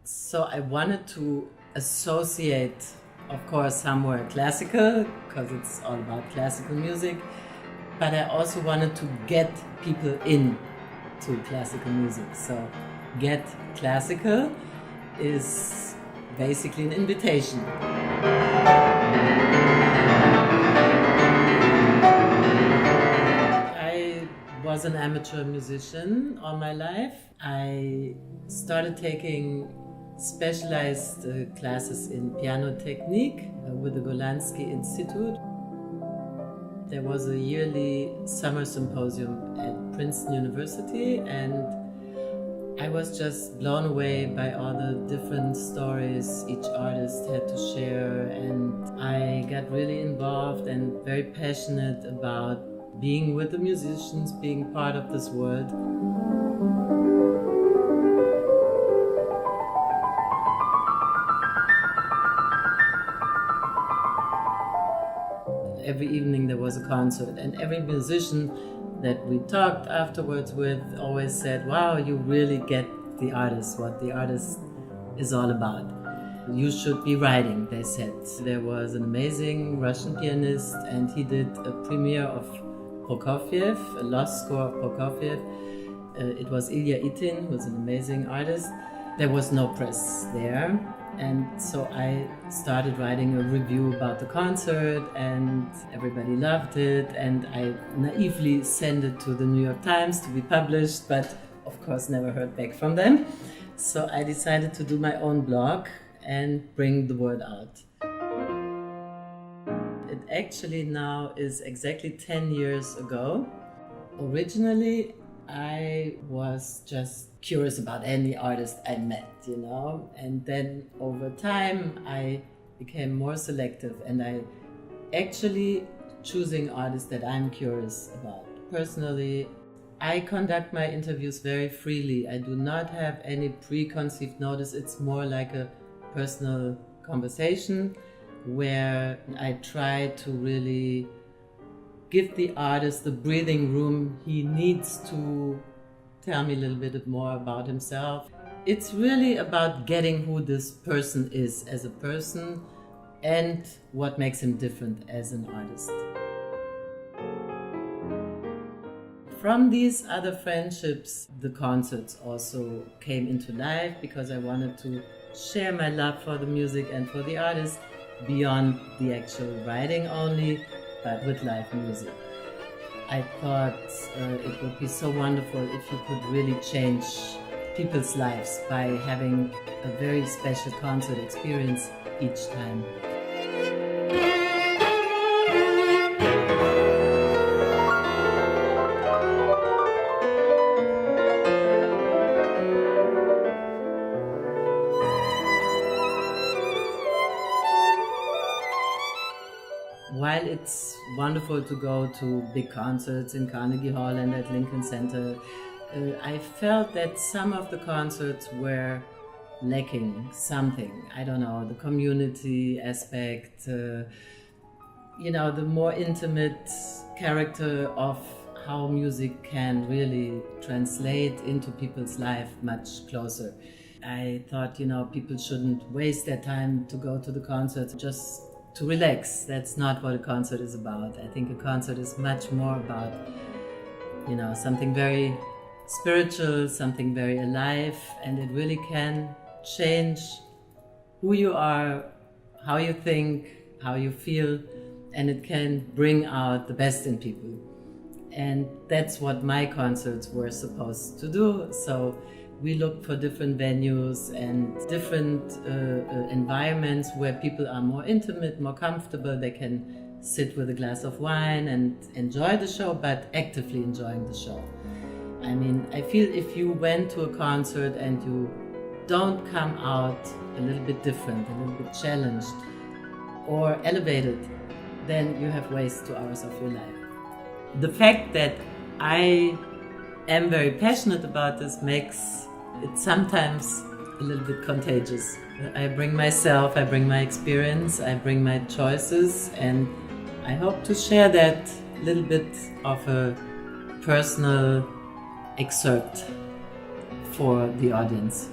So I wanted to associate, of course, somewhere classical, because it's all about classical music, but I also wanted to get people in to classical music. So GetClassical is basically an invitation. I was an amateur musician all my life. I started taking specialized classes in piano technique with the Golansky Institute. There was a yearly summer symposium at Princeton University, and I was just blown away by all the different stories each artist had to share, and I got really involved and very passionate about being with the musicians, being part of this world. Every evening there was a concert, and every musician that we talked afterwards with always said, wow, you really get the artist, what the artist is all about. You should be writing, they said. There was an amazing Russian pianist, and he did a premiere of Prokofiev, a lost score of Prokofiev. It was Ilya Itin, who was an amazing artist. There was no press there. And so I started writing a review about the concert, and everybody loved it, and I naively sent it to the New York Times to be published, but of course never heard back from them. So I decided to do my own blog and bring the word out. It actually now is exactly 10 years ago. Originally, I was just curious about any artist I met, and then over time I became more selective, and I actually choosing artists that I'm curious about. Personally, I conduct my interviews very freely. I do not have any preconceived notice. It's more like a personal conversation where I try to really give the artist the breathing room he needs to tell me a little bit more about himself. It's really about getting who this person is as a person and what makes him different as an artist. From these other friendships, the concerts also came into life because I wanted to share my love for the music and for the artist beyond the actual writing only, but with live music. I thought it would be so wonderful if you could really change people's lives by having a very special concert experience each time. While it's wonderful to go to big concerts in Carnegie Hall and at Lincoln Center, I felt that some of the concerts were lacking something. I don't know, the community aspect, the more intimate character of how music can really translate into people's life much closer. I thought, people shouldn't waste their time to go to the concerts just to relax. That's not what a concert is about. I think a concert is much more about, something very spiritual, something very alive, and it really can change who you are, how you think, how you feel, and it can bring out the best in people. And that's what my concerts were supposed to do. So we looked for different venues and different environments where people are more intimate, more comfortable. They can sit with a glass of wine and enjoy the show, but actively enjoying the show. I mean, I feel if you went to a concert and you don't come out a little bit different, a little bit challenged or elevated, then you have wasted 2 hours of your life. The fact that I am very passionate about this makes it sometimes a little bit contagious. I bring myself, I bring my experience, I bring my choices, and I hope to share that little bit of a personal excerpt for the audience.